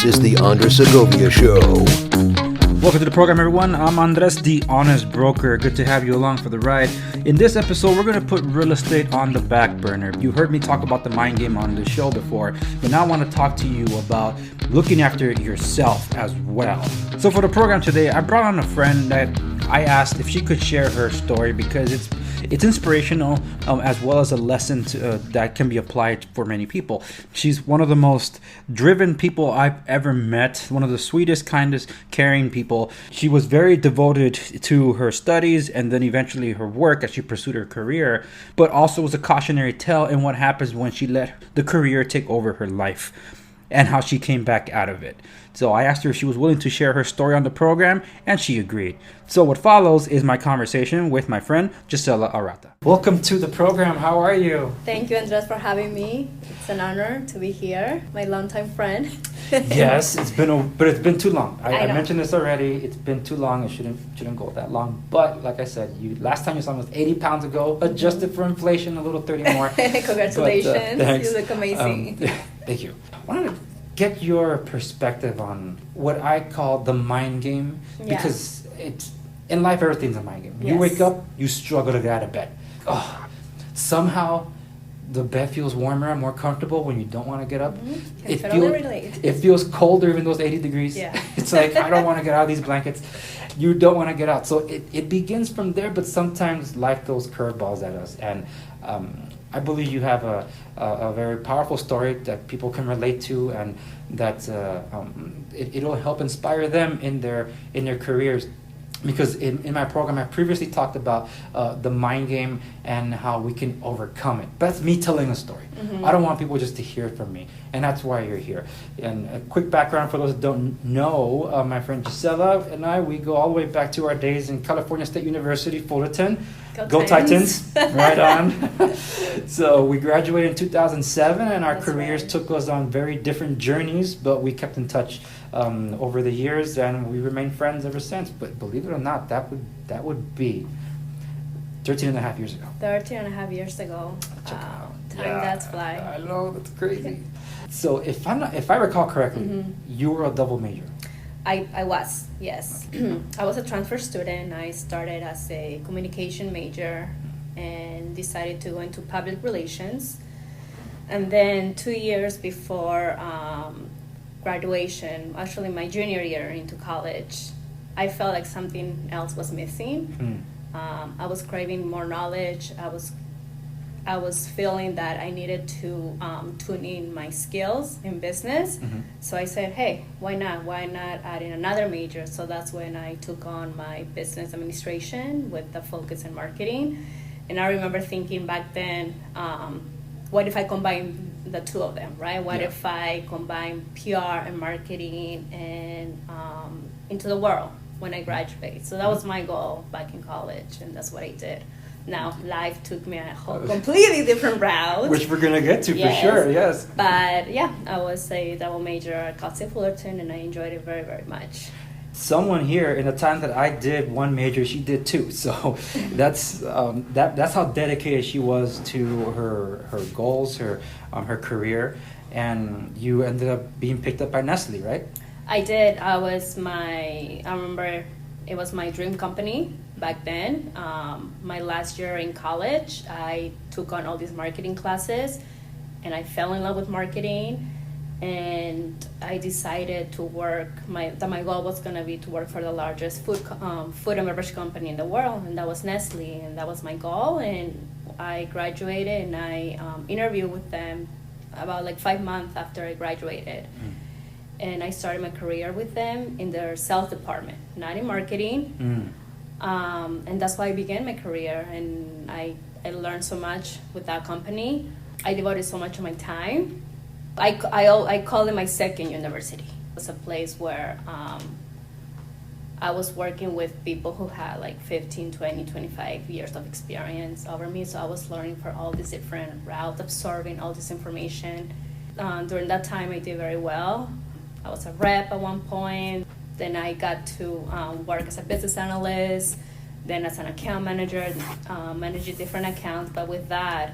This is the Segovia Show. Welcome to the program, everyone. I'm Andres, the Honest Broker. Good to have you along for the ride. In this episode, we're going to put real estate on the back burner. You heard me talk about the mind game on the show before, but now I want to talk to you about looking after yourself as well. So for the program today, I brought on a friend that I asked if she could share her story because it's inspirational as well as a lesson that can be applied for many people. She's one of the most driven people I've ever met, one of the sweetest, kindest, caring people. She was very devoted to her studies and then eventually her work as she pursued her career, but also was a cautionary tale in what happens when she let the career take over her life and how she came back out of it. So I asked her if she was willing to share her story on the program, and she agreed. So what follows is my conversation with my friend, Gisella Arata. Welcome to the program. How are you? Thank you, Andres, for having me. It's an honor to be here. My longtime friend. Yes, it's been too long. I mentioned this already. It's been too long. It shouldn't go that long. But like I said, last time you saw me was 80 pounds ago, adjusted for inflation, a little 30 more. Congratulations. Thanks. You look amazing. Thank you. I wanted to get your perspective on what I call the mind game, because it's in life, everything's a mind game. Yes. You wake up, you struggle to get out of bed. Oh, somehow the bed feels warmer and more comfortable when you don't want to get up. Mm-hmm. It feels colder even though it's 80 degrees. Yeah. It's like, I don't want to get out of these blankets. You don't want to get out. So it begins from there, but sometimes life throws curveballs at us. And I believe you have a very powerful story that people can relate to, and that it'll help inspire them in their careers. Because in my program, I previously talked about the mind game and how we can overcome it. That's me telling a story. Mm-hmm. I don't want people just to hear from me, and that's why you're here. And a quick background for those that don't know, my friend Gisella and I, we go all the way back to our days in California State University, Fullerton. Go Titans. Right on. So we graduated in 2007, and our careers took us on very different journeys, but we kept in touch over the years, and we remained friends ever since. But believe it or not, that would be 13 and a half years ago. 13 and a half years ago. Wow. Time does fly. I know, that's crazy. So if I recall correctly, mm-hmm. you were a double major. I was, yes. I was a transfer student. I started as a communication major and decided to go into public relations. And then 2 years before graduation, actually my junior year into college, I felt like something else was missing. I was craving more knowledge. I was feeling that I needed to tune in my skills in business. Mm-hmm. So I said, hey, why not? Why not add in another major? So that's when I took on my business administration with the focus in marketing. And I remember thinking back then, what if I combine the two of them, right? What if I combine PR and marketing and into the world when I graduate? So that was my goal back in college, and that's what I did. Now, life took me a whole completely different route. Which we're going to get to, for sure, yes. But yeah, I was a double major at Cal State Fullerton, and I enjoyed it very, very much. Someone here, in the time that I did one major, she did two. So that's how dedicated she was to her goals, her career. And you ended up being picked up by Nestle, right? I did. I remember it was my dream company back then. My last year in college, I took on all these marketing classes, and I fell in love with marketing. And I decided to work. My goal was going to be to work for the largest food and beverage company in the world, and that was Nestle, and that was my goal. And I graduated, and I interviewed with them about 5 months after I graduated. And I started my career with them in their sales department, not in marketing. And that's why I began my career, and I learned so much with that company. I devoted so much of my time. I call it my second university. It was a place where I was working with people who had 15, 20, 25 years of experience over me. So I was learning for all these different routes, absorbing all this information. During that time, I did very well. I was a rep at one point. Then I got to work as a business analyst, then as an account manager, managing different accounts. But with that,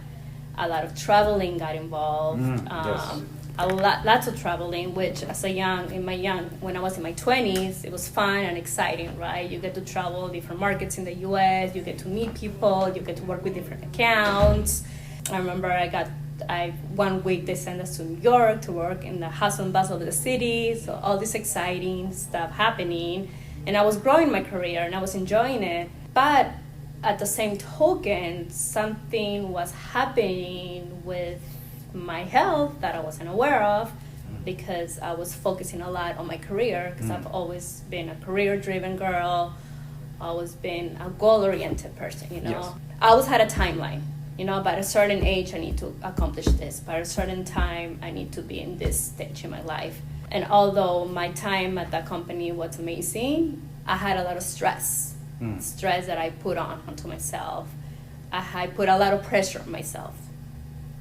a lot of traveling got involved. Yes. lots of traveling, which when I was in my 20s, it was fun and exciting, right? You get to travel different markets in the US, you get to meet people, you get to work with different accounts. I remember I 1 week they sent us to New York to work in the hustle and bustle of the city, so all this exciting stuff happening, and I was growing my career and I was enjoying it. But at the same token, something was happening with my health that I wasn't aware of, because I was focusing a lot on my career, because I've always been a career-driven girl, always been a goal-oriented person, Yes. I always had a timeline. By a certain age, I need to accomplish this. By a certain time, I need to be in this stage in my life. And although my time at that company was amazing, I had a lot of stress that I put onto myself. I put a lot of pressure on myself,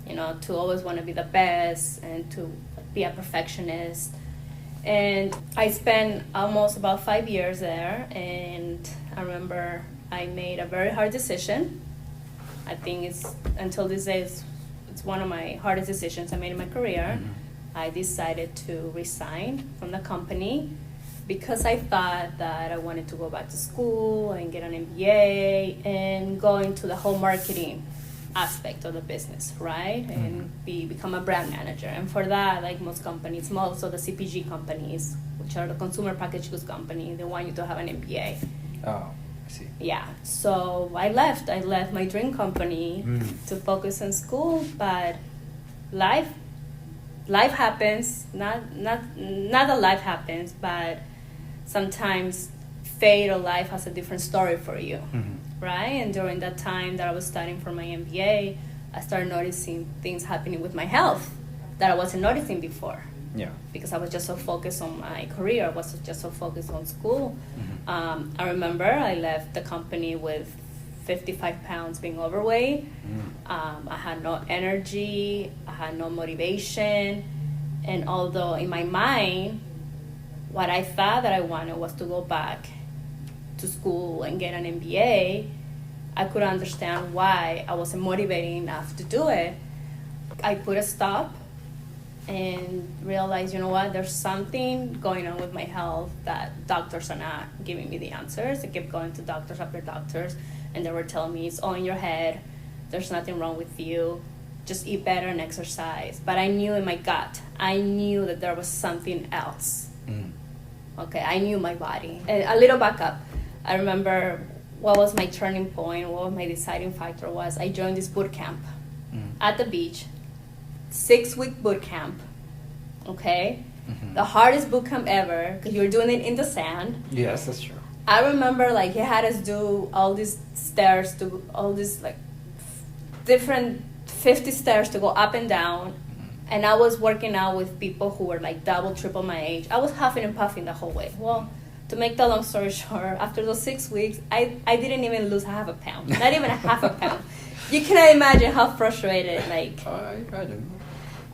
to always want to be the best and to be a perfectionist. And I spent almost about 5 years there, and I remember I made a very hard decision. I think until this day, it's one of my hardest decisions I made in my career. I decided to resign from the company because I thought that I wanted to go back to school and get an MBA and go into the whole marketing aspect of the business, right? And become a brand manager. And for that, like most companies, most of the CPG companies, which are the consumer packaged goods company, they want you to have an MBA. Oh, I see. Yeah, so I left my dream company to focus on school, but life happens. Not that life happens, but sometimes fate or life has a different story for you, right? And during that time that I was studying for my MBA, I started noticing things happening with my health that I wasn't noticing before. Yeah. Because I was just so focused on my career, I was just so focused on school. I remember I left the company with 55 pounds, being overweight. I had no energy, I had no motivation, and although in my mind, what I thought that I wanted was to go back to school and get an MBA, I couldn't understand why I wasn't motivated enough to do it. I put a stop and realized, there's something going on with my health that doctors are not giving me the answers. I kept going to doctors after doctors, and they were telling me it's all in your head, there's nothing wrong with you, just eat better and exercise. But I knew in my gut, I knew that there was something else. Okay, I knew my body. And a little backup, I remember what was my turning point, what my deciding factor was, I joined this boot camp at the beach, 6-week boot camp, okay? The hardest boot camp ever, because you're doing it in the sand. Yes, that's true. I remember, he had us do all these stairs, different 50 stairs to go up and down. And I was working out with people who were double, triple my age. I was huffing and puffing the whole way. Well, to make the long story short, after those 6 weeks, I didn't even lose half a pound. Not even a half a pound. You cannot imagine how frustrated, I imagine.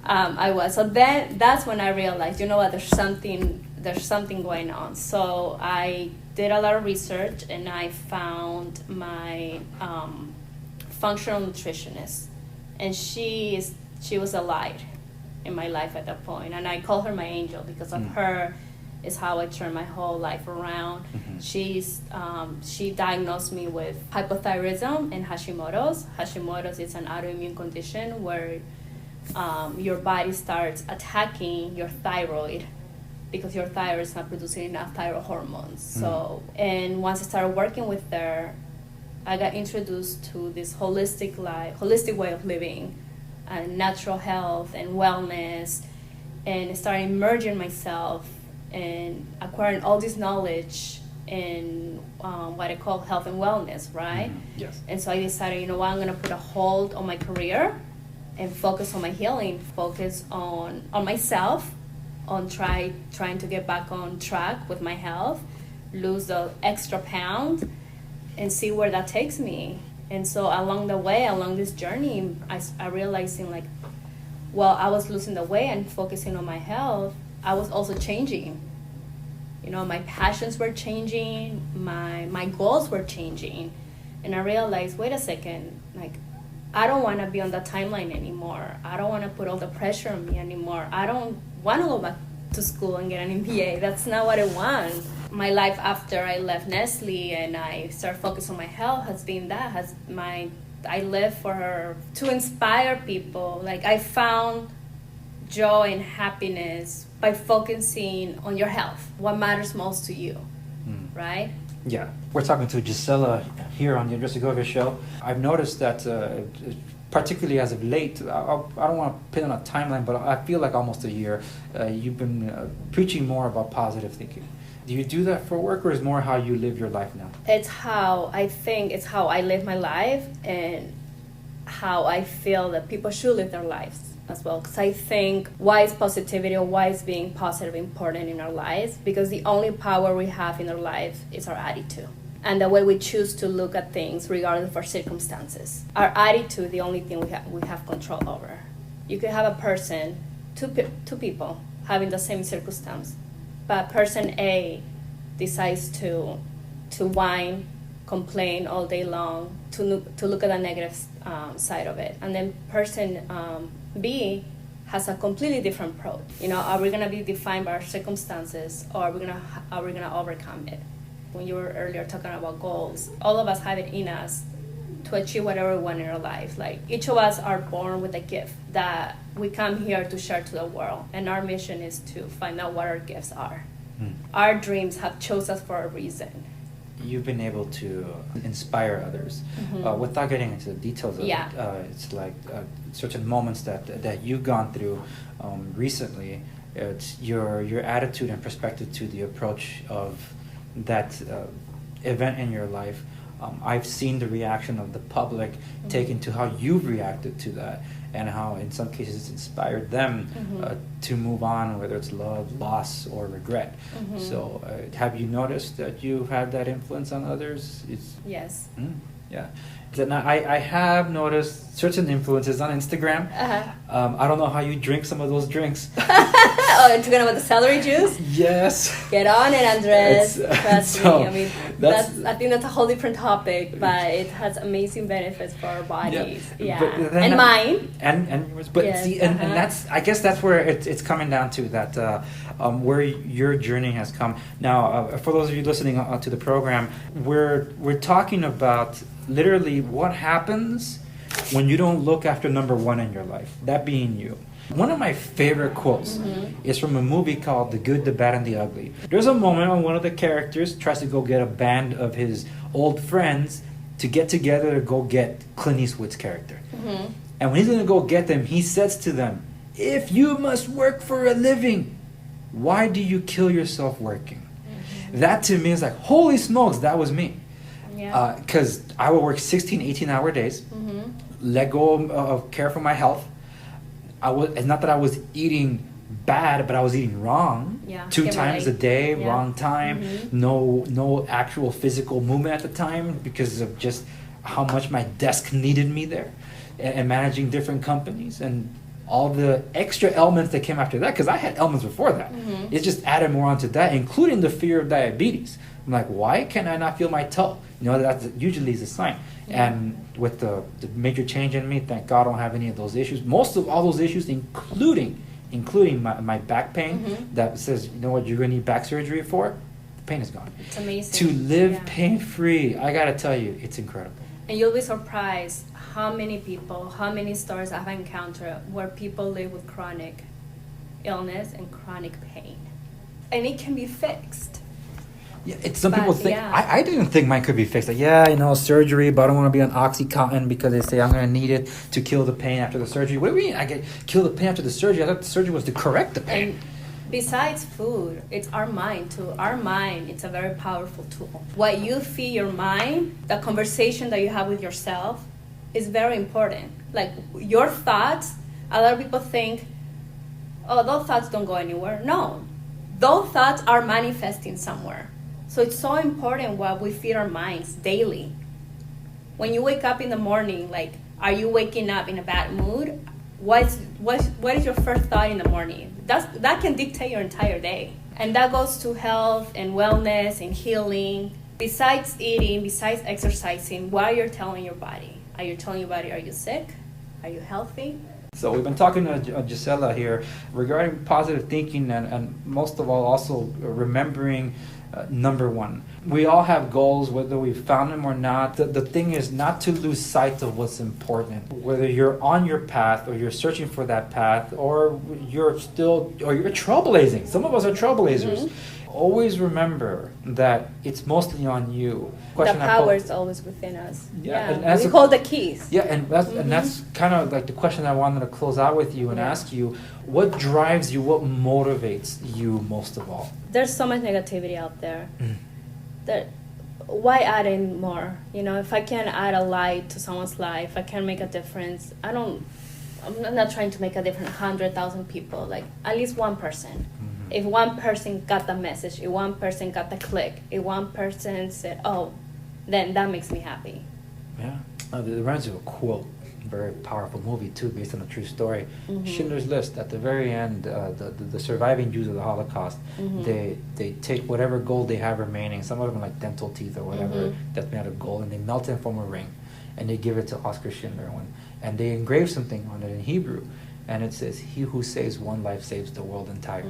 I was. So then that's when I realized, there's something going on. So I did a lot of research, and I found my functional nutritionist, and she was a light in my life at that point, and I call her my angel because of her is how I turned my whole life around. She diagnosed me with hypothyroidism and Hashimoto's. Hashimoto's is an autoimmune condition where your body starts attacking your thyroid because your thyroid is not producing enough thyroid hormones. So, and once I started working with her, I got introduced to this holistic way of living, and natural health and wellness, and started immersing myself and acquiring all this knowledge in what I call health and wellness, right? Yes. And so I decided, I'm going to put a hold on my career and focus on my healing, focus on myself, on trying to get back on track with my health, lose the extra pound, and see where that takes me. And so along the way, along this journey, I realizing while I was losing the weight and focusing on my health, I was also changing. My passions were changing, my goals were changing. And I realized, wait a second, I don't want to be on the timeline anymore. I don't want to put all the pressure on me anymore. I don't want to go back to school and get an MBA. That's not what I want. My life after I left Nestle and I started focusing on my health has been that. I live to inspire people. Like, I found joy and happiness by focusing on your health, what matters most to you, right? Yeah. We're talking to Gisella here on the Segovia show. I've noticed that, particularly as of late, I don't want to pin on a timeline, but I feel like almost a year, you've been preaching more about positive thinking. Do you do that for work, or is it more how you live your life now? It's how I live my life and how I feel that people should live their lives as well. Because I think, why is positivity or why is being positive important in our lives? Because the only power we have in our life is our attitude and the way we choose to look at things regardless of our circumstances. Our attitude, the only thing we have control over. You could have a person, two people having the same circumstance, but person A decides to whine, complain all day long, to look at the negative side of it, and then person B has a completely different approach. Are we gonna be defined by our circumstances, or are we gonna overcome it? When you were earlier talking about goals, all of us have it in us to achieve whatever we want in our life. Like, each of us are born with a gift that we come here to share to the world, and our mission is to find out what our gifts are. Our dreams have chosen us for a reason. You've been able to inspire others. Without getting into the details of it, it's like certain moments that you've gone through recently. It's your attitude and perspective to the approach of that event in your life. I've seen the reaction of the public taken to how you've reacted to that, and how in some cases it's inspired them to move on, whether it's love, loss, or regret. So have you noticed that you've had that influence on others? Yes. Yeah. I have noticed certain influences on Instagram. I don't know how you drink some of those drinks. Oh, you're talking about the celery juice? Yes. Get on it, Andres. Trust me. I mean, I think that's a whole different topic, but it has amazing benefits for our bodies. Yeah. And mine. And yours. But yes, see, and that's, I guess that's where it's coming down to, that where your journey has come. Now, for those of you listening to the program, we're talking about literally what happens when you don't look after number one in your life, that being you. One of my favorite quotes is from a movie called The Good, the Bad, and the Ugly. There's a moment when one of the characters tries to go get a band of his old friends to get together to go get Clint Eastwood's character. And when he's going to go get them, he says to them, "If you must work for a living, why do you kill yourself working?" That to me is like, holy smokes, that was me. Because I would work 16, 18-hour days, let go of care for my health. It's not that I was eating bad, but I was eating wrong. 2 times a day, wrong time. No actual physical movement at the time because of just how much my desk needed me there, and managing different companies and all the extra elements that came after that, because I had elements before that. It just added more onto that, including the fear of diabetes. I'm like, why can I not feel my toe? That usually is a sign. And with the major change in me, thank God I don't have any of those issues. Most of all those issues, including my back pain, that says, you know what, you're going to need back surgery for, the pain is gone. It's amazing. To live pain-free, I got to tell you, it's incredible. And you'll be surprised how many stories I've encountered where people live with chronic illness and chronic pain. And it can be fixed. Yeah, some people think, I didn't think mine could be fixed. Like, surgery, but I don't want to be on Oxycontin because they say I'm going to need it to kill the pain after the surgery. What do you mean I get kill the pain after the surgery? I thought the surgery was to correct the pain. And besides food, it's our mind too. Our mind, it's a very powerful tool. What you feed your mind, the conversation that you have with yourself, is very important. Like, your thoughts, a lot of people think, oh, those thoughts don't go anywhere. No, those thoughts are manifesting somewhere. So it's so important what we feed our minds daily. When you wake up in the morning, like, are you waking up in a bad mood? What is your first thought in the morning? That can dictate your entire day. And that goes to health and wellness and healing. Besides eating, besides exercising, what you're telling your body. Are you telling your body, are you sick? Are you healthy? So we've been talking to Gisella here regarding positive thinking and most of all also remembering number one. We all have goals, whether we've found them or not. The thing is not to lose sight of what's important. Whether you're on your path or you're searching for that path or you're trailblazing. Some of us are trailblazers. Always remember that it's mostly on you. The power is always within us. Yeah. We hold the keys. Yeah, and that's kind of like the question I wanted to close out with you and ask you. What drives you? What motivates you most of all? There's so much negativity out there. Why add in more? If I can add a light to someone's life, I can make a difference. I'm not trying to make a difference 100,000 people, like at least one person. If one person got the message, if one person got the click, if one person said, oh, then that makes me happy. Yeah. It reminds me of a quote, a very powerful movie too, based on a true story. Schindler's List, at the very end, the surviving Jews of the Holocaust, they take whatever gold they have remaining, some of them like dental teeth or whatever, that's made out of gold, and they melt it and form a ring. And they give it to Oscar Schindler. And they engrave something on it in Hebrew. And it says, "He who saves one life saves the world entire."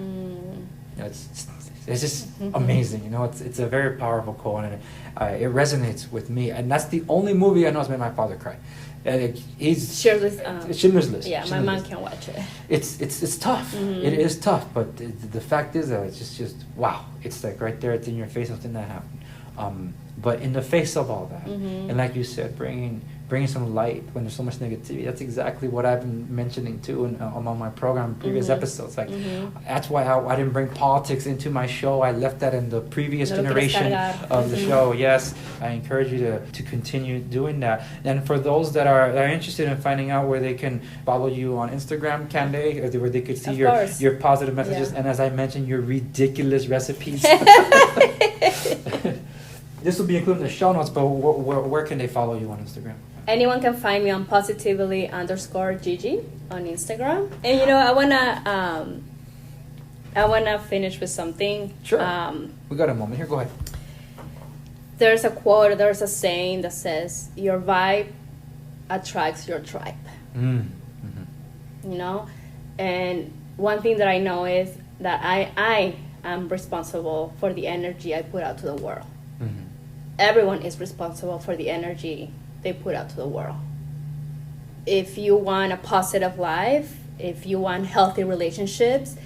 It's just amazing. It's a very powerful quote, and it resonates with me. And that's the only movie I know has made my father cry. Schindler's List. Yeah, my mom can watch it. It's tough. It is tough, but the fact is that it's just wow. It's like right there, it's in your face, something that happened. But in the face of all that, and like you said, bringing some light when there's so much negativity, that's exactly what I've been mentioning too on my program in previous episodes. Like that's why I didn't bring politics into my show. I left that in the previous generation of the show. Yes, I encourage you to continue doing that. And for those that are interested in finding out where they can follow you on Instagram, can they? Where they could see your positive messages, and as I mentioned, your ridiculous recipes. This will be included in the show notes, but where can they follow you on Instagram? Anyone can find me on positively_Gigi on Instagram. And I wanna finish with something. Sure. We got a moment here. Go ahead. There's a quote. There's a saying that says, "Your vibe attracts your tribe." And one thing that I know is that I am responsible for the energy I put out to the world. Everyone is responsible for the energy they put out to the world. If you want a positive life, if you want healthy relationships,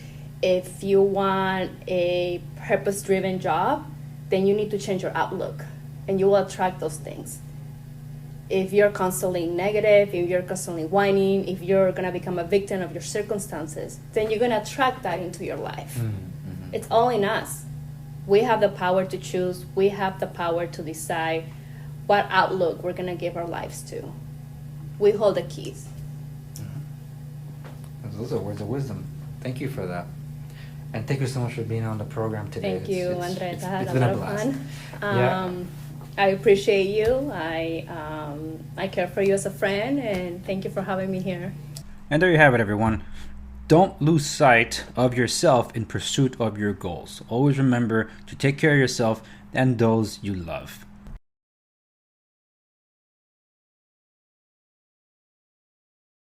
if you want a purpose-driven job, then you need to change your outlook, and you will attract those things. If you're constantly negative, if you're constantly whining, if you're going to become a victim of your circumstances, then you're going to attract that into your life. It's all in us. We have the power to choose. We have the power to decide what outlook we're going to give our lives to. We hold the keys. Those are words of wisdom. Thank you for that. And thank you so much for being on the program today. Thank you, Andres. I had it's a been lot a of blast. fun. I appreciate you. I care for you as a friend, and thank you for having me here. And there you have it, everyone. Don't lose sight of yourself in pursuit of your goals. Always remember to take care of yourself and those you love.